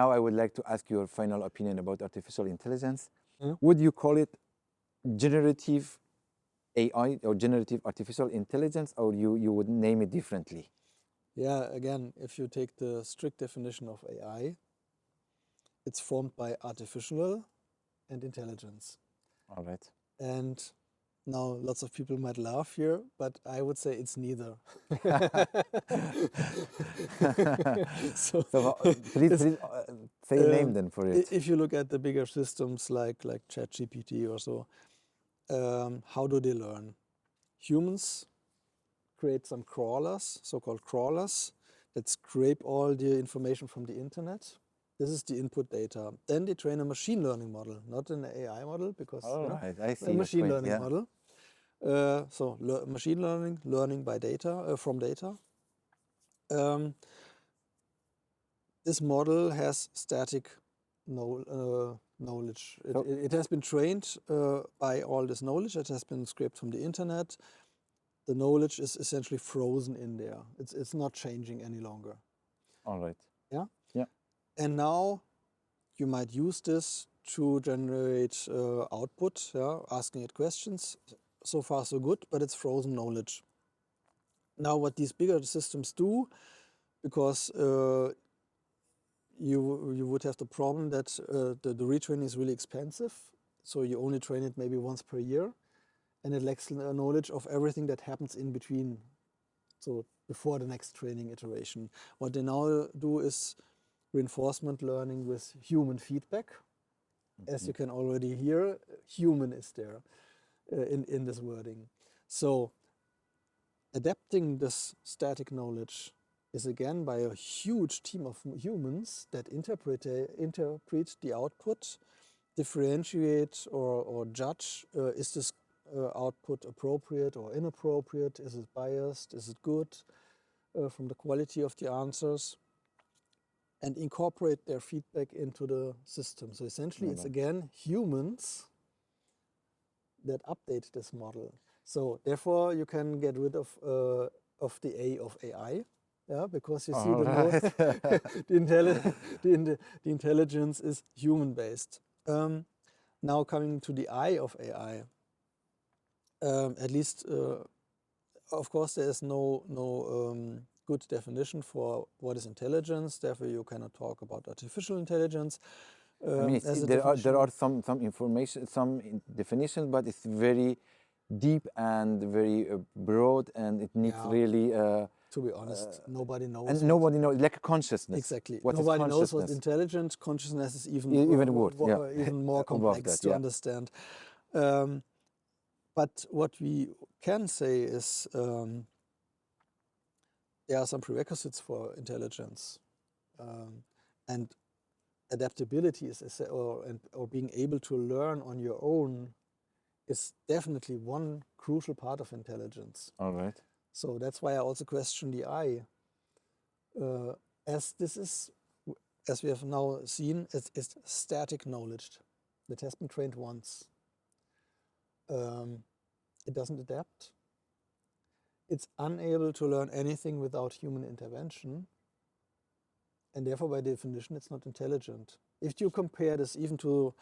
now I would like to ask your final opinion about artificial intelligence. Mm. Would you call it generative AI or generative artificial intelligence, or you would name it differently? Yeah, again, if you take the strict definition of AI, it's formed by artificial and intelligence. All right. And now lots of people might laugh here, but I would say it's neither. So please say a name then for it. If you look at the bigger systems like ChatGPT or so, how do they learn? Humans create some crawlers, so-called crawlers, that scrape all the information from the internet. This is the input data. Then they train a machine learning model, not an AI model, because I see a machine your point, learning yeah. model. Machine learning by data, from data. This model has static knowledge. It has been trained by all this knowledge that has been scraped from the internet. The knowledge is essentially frozen in there. It's not changing any longer. All right. Yeah? Yeah. And now you might use this to generate output, yeah, asking it questions. So far so good, but it's frozen knowledge. Now what these bigger systems do, because you would have the problem that the retraining is really expensive, so you only train it maybe once per year, and it lacks knowledge of everything that happens in between, so before the next training iteration. What they now do is reinforcement learning with human feedback. As you can already hear, human is there in this wording. So adapting this static knowledge is again by a huge team of humans that interpret the output, differentiate or judge, is this output appropriate or inappropriate, is it biased, is it good, from the quality of the answers, and incorporate their feedback into the system. So essentially it's again humans that update this model. So therefore you can get rid of the A of AI. Yeah, because you see the intelligence is human-based. Now coming to the I of AI, at least, of course, there is no good definition for what is intelligence. Therefore, you cannot talk about artificial intelligence. I mean, there are some information, some definitions, but it's very deep and very broad, and it needs really. To be honest, nobody knows. And nobody knows, like consciousness. Exactly. What nobody is knows what's intelligent. Consciousness is even more complex to understand. But what we can say is there are some prerequisites for intelligence, and adaptability is or being able to learn on your own is definitely one crucial part of intelligence. All right. So that's why I also question the I. As this is, as we have now seen, it's static knowledge that has been trained once. It doesn't adapt. It's unable to learn anything without human intervention. And therefore, by definition, it's not intelligent. If you compare this even to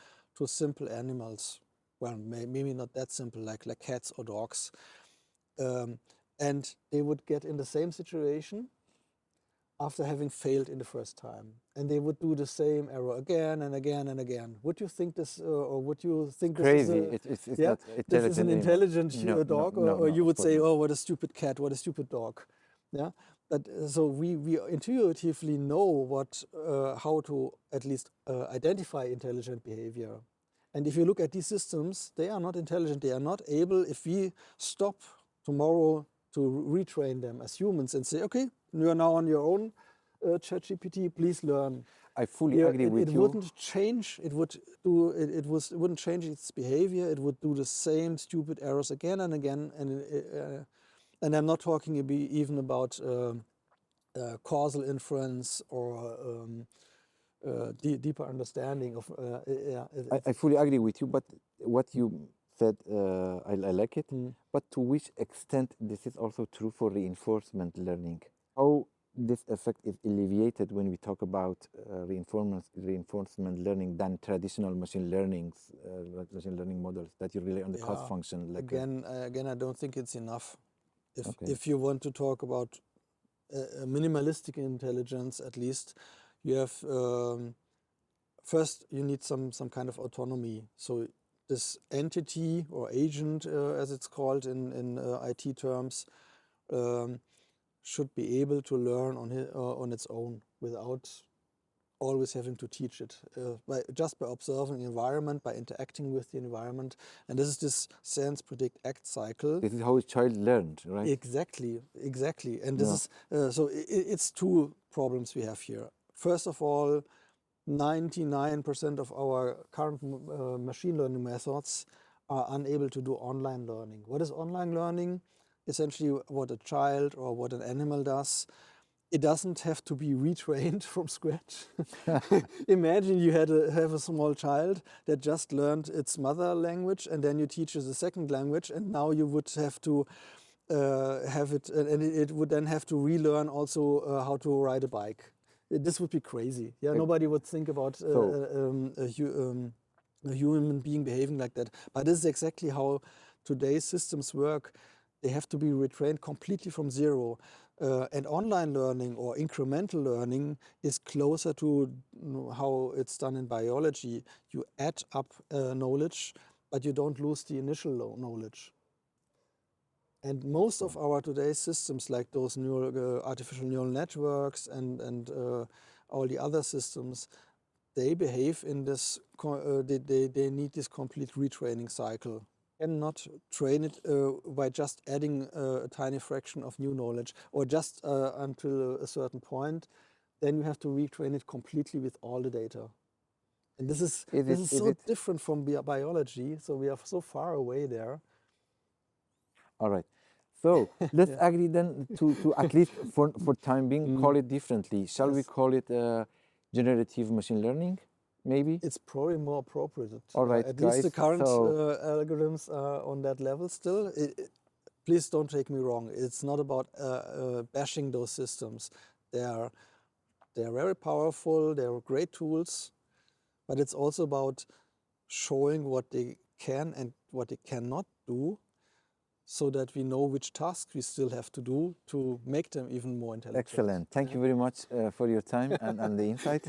simple animals, well, maybe not that simple, like cats or dogs, and they would get in the same situation after having failed in the first time, and they would do the same error again and again and again. Would you think this, or would you think crazy? This is not intelligent. This is an intelligent dog, or you would say, not. oh, what a stupid cat, what a stupid dog, yeah. But so we intuitively know how to at least identify intelligent behavior. And if you look at these systems, they are not intelligent. They are not able, if we stop tomorrow to retrain them as humans and say, okay, you are now on your own, ChatGPT, please learn. I fully agree with you. It wouldn't change. It wouldn't change its behavior. It would do the same stupid errors again and again. And I'm not talking even about causal inference or deeper understanding of. I fully agree with you, but what you said, I like it. But to which extent this is also true for reinforcement learning? How this effect is alleviated when we talk about reinforcement learning than traditional machine learning models that you rely on the cost function. Like again, I don't think it's enough. Okay. If you want to talk about a minimalistic intelligence, at least, you have first you need some kind of autonomy. So this entity or agent, as it's called in IT terms, should be able to learn on its own without always having to teach it, just by observing the environment, by interacting with the environment. And this is this sense, predict, act cycle. This is how a child learned, right? Exactly. And this is, so it's two problems we have here. First of all, 99% of our current machine learning methods are unable to do online learning. What is online learning? Essentially what a child or what an animal does. It doesn't have to be retrained from scratch. Imagine you have a small child that just learned its mother language, and then you teach it a second language, and now you would have to have it, and it would then have to relearn also how to ride a bike. This would be crazy. Yeah, nobody would think about a human being behaving like that. But this is exactly how today's systems work. They have to be retrained completely from zero. And online learning or incremental learning is closer to how it's done in biology. You add up knowledge, but you don't lose the initial knowledge. And most of our today's systems, like those artificial neural networks and all the other systems, they behave in this, they need this complete retraining cycle. Cannot train it by just adding a tiny fraction of new knowledge or just until a certain point. Then you have to retrain it completely with all the data. And this is so different from biology. So we are so far away there. All right. So let's agree then to at least for time being, call it differently. Shall we call it generative machine learning? Maybe it's probably more appropriate. All right, at guys, least the current algorithms are on that level still. Please don't take me wrong. It's not about bashing those systems. They're very powerful. They're great tools, but it's also about showing what they can and what they cannot do, so that we know which tasks we still have to do to make them even more intelligent. Excellent. Thank you very much for your time and the insight.